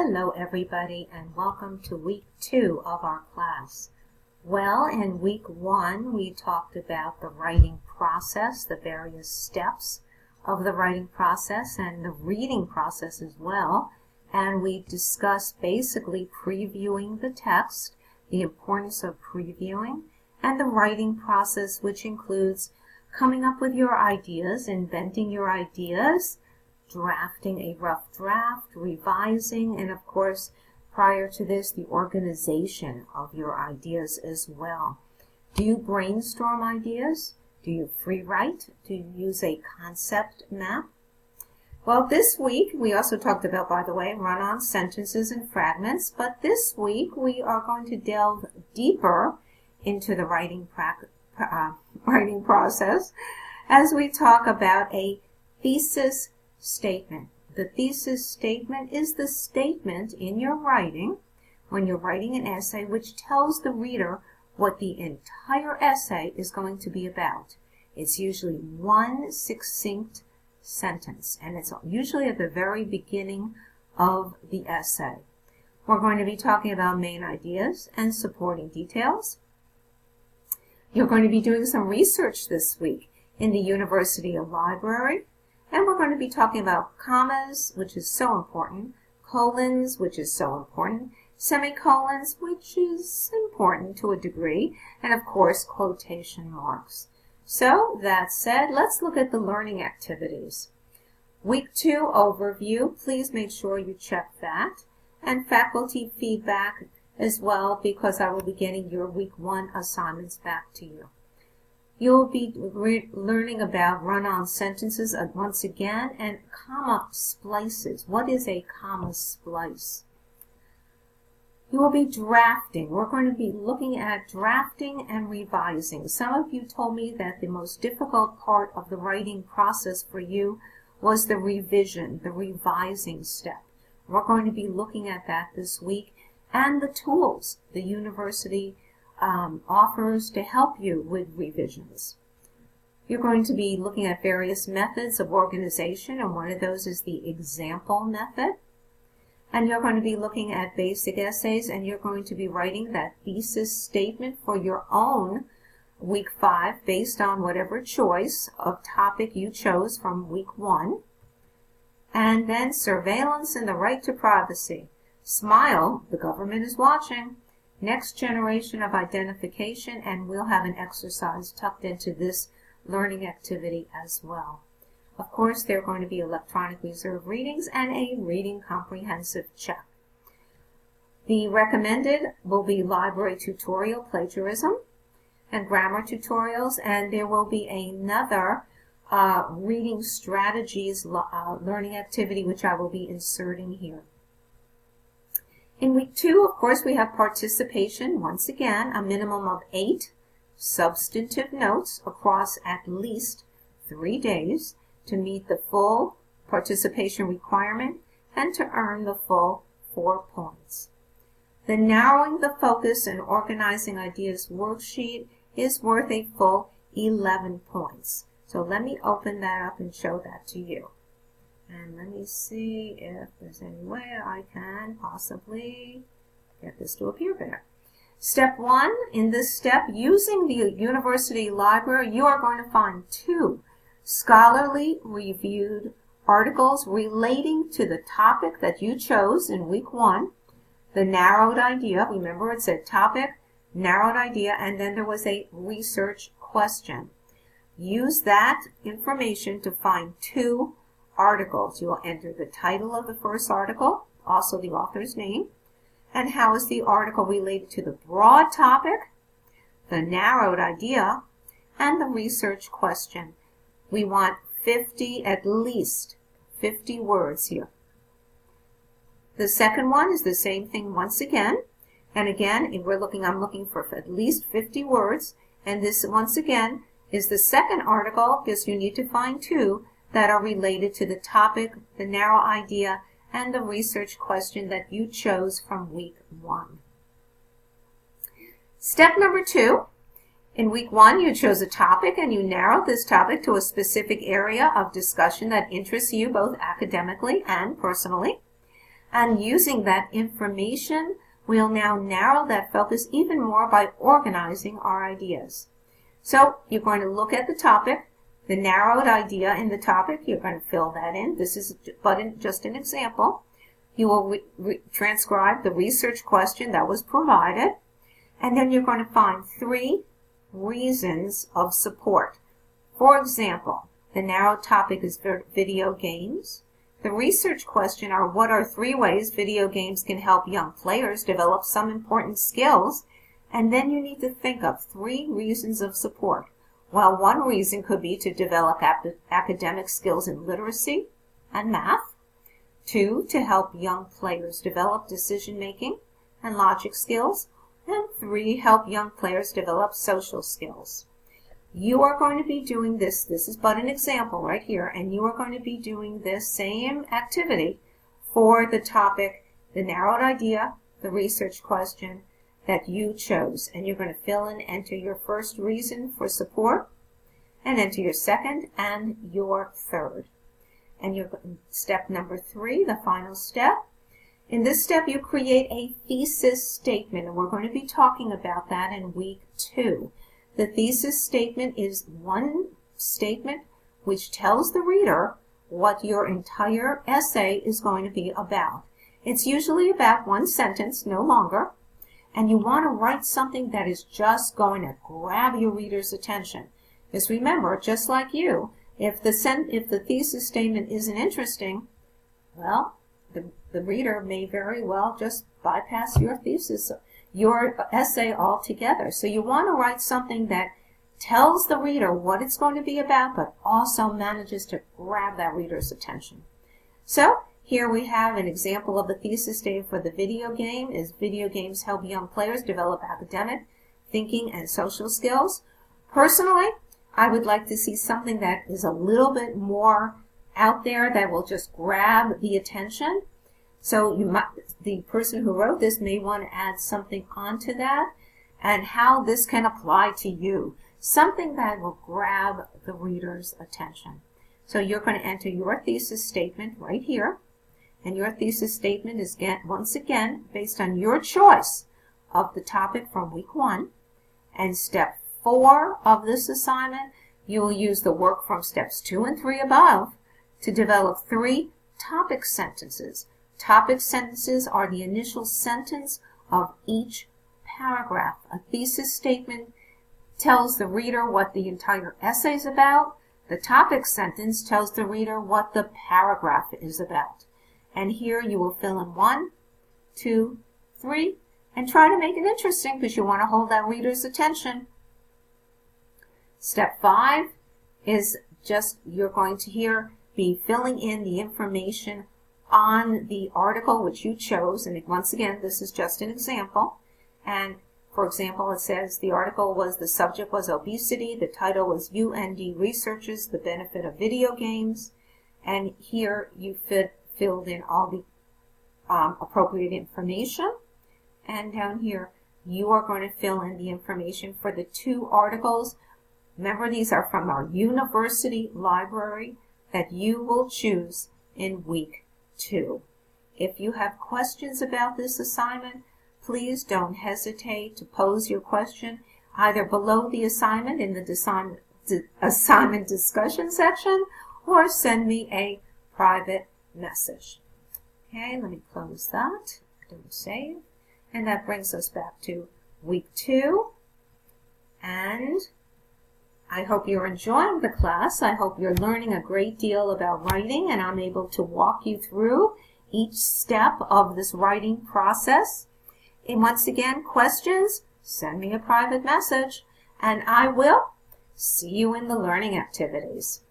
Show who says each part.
Speaker 1: Hello everybody and welcome to week 2 of our class. Well, in week 1 we talked about the writing process, the various steps of the writing process and the reading process as well. And we discussed basically previewing the text, the importance of previewing, and the writing process, which includes coming up with your ideas, inventing your ideas, drafting a rough draft, revising, and of course, prior to this, the organization of your ideas as well. Do you brainstorm ideas? Do you free write? Do you use a concept map? Well, this week, we also talked about, by the way, run-on sentences and fragments, but this week we are going to delve deeper into the writing process as we talk about a thesis statement. The thesis statement is the statement in your writing, when you're writing an essay, which tells the reader what the entire essay is going to be about. It's usually one succinct sentence, and it's usually at the very beginning of the essay. We're going to be talking about main ideas and supporting details. You're going to be doing some research this week in the University Library. And we're going to be talking about commas, which is so important, colons, which is so important, semicolons, which is important to a degree, and of course, quotation marks. So, that said, let's look at the learning activities. Week 2 overview, please make sure you check that, and faculty feedback as well, because I will be getting your week 1 assignments back to you. You'll be learning about run-on sentences once again and comma splices. What is a comma splice? You will be drafting. We're going to be looking at drafting and revising. Some of you told me that the most difficult part of the writing process for you was the revision, the revising step. We're going to be looking at that this week, and the tools the university offers to help you with revisions. You're going to be looking at various methods of organization, and one of those is the example method. And you're going to be looking at basic essays, and you're going to be writing that thesis statement for your own week 5 based on whatever choice of topic you chose from week 1. And then surveillance and the right to privacy. Smile, the government is watching. Next generation of identification, and we'll have an exercise tucked into this learning activity as well. Of course, there are going to be electronic reserve readings and a reading comprehensive check. The recommended will be library tutorial plagiarism and grammar tutorials, and there will be another reading strategies learning activity which I will be inserting here. In week 2, of course, we have participation. Once again, a minimum of 8 substantive notes across at least 3 days to meet the full participation requirement and to earn the full 4 points. The narrowing the focus and organizing ideas worksheet is worth a full 11 points. So let me open that up and show that to you. And let me see if there's any way I can possibly get this to appear better. Step 1, in this step, using the University Library, you are going to find 2 scholarly reviewed articles relating to the topic that you chose in week 1, the narrowed idea. Remember, it said topic, narrowed idea, and then there was a research question. Use that information to find 2 articles. You will enter the title of the first article, also the author's name, and how is the article related to the broad topic, the narrowed idea, and the research question. We want 50, at least 50 words here. The second one is the same thing once again, and again, I'm looking for at least 50 words, and this once again is the second article, because you need to find 2 that are related to the topic, the narrow idea, and the research question that you chose from week 1. Step number 2. In week 1, you chose a topic and you narrowed this topic to a specific area of discussion that interests you both academically and personally. And using that information, we'll now narrow that focus even more by organizing our ideas. So you're going to look at the topic, the narrowed idea in the topic. You're going to fill that in. This is just an example. You will transcribe the research question that was provided. And then you're going to find 3 reasons of support. For example, the narrowed topic is video games. The research question are, what are 3 ways video games can help young players develop some important skills? And then you need to think of 3 reasons of support. Well, one reason could be to develop academic skills in literacy and math. 2, to help young players develop decision-making and logic skills. And 3, help young players develop social skills. You are going to be doing this is but an example right here, and you are going to be doing this same activity for the topic, the narrowed idea, the research question that you chose. And you're going to fill in, enter your first reason for support, and enter your second and your third. And you're step number 3, the final step. In this step, you create a thesis statement, and we're going to be talking about that in week 2. The thesis statement is one statement which tells the reader what your entire essay is going to be about. It's usually about 1 sentence, no longer, and you want to write something that is just going to grab your reader's attention. Because remember, just like you, if the thesis statement isn't interesting, well, the reader may very well just bypass your thesis, your essay altogether. So you want to write something that tells the reader what it's going to be about, but also manages to grab that reader's attention. So here we have an example of the thesis statement for the video game. Is video games help young players develop academic, thinking, and social skills? Personally, I would like to see something that is a little bit more out there that will just grab the attention. So the person who wrote this may want to add something onto that, and how this can apply to you. Something that will grab the reader's attention. So you're going to enter your thesis statement right here. And your thesis statement is, once again, based on your choice of the topic from week 1. And step 4 of this assignment, you will use the work from steps 2 and 3 above to develop 3 topic sentences. Topic sentences are the initial sentence of each paragraph. A thesis statement tells the reader what the entire essay is about. The topic sentence tells the reader what the paragraph is about. And here you will fill in 1, 2, 3, and try to make it interesting because you want to hold that reader's attention. Step 5 is just, you're going to be filling in the information on the article which you chose. And once again, this is just an example. And for example, it says the article the subject was obesity. The title was ENG Researches the Benefit of Video Games. And here you filled in all the appropriate information. And down here, you are going to fill in the information for the 2 articles. Remember, these are from our university library that you will choose in week 2. If you have questions about this assignment, please don't hesitate to pose your question either below the assignment in the assignment discussion section, or send me a private message. Okay, let me close that. Don't save. And that brings us back to week 2. And I hope you're enjoying the class. I hope you're learning a great deal about writing, and I'm able to walk you through each step of this writing process. And once again, questions, send me a private message, and I will see you in the learning activities.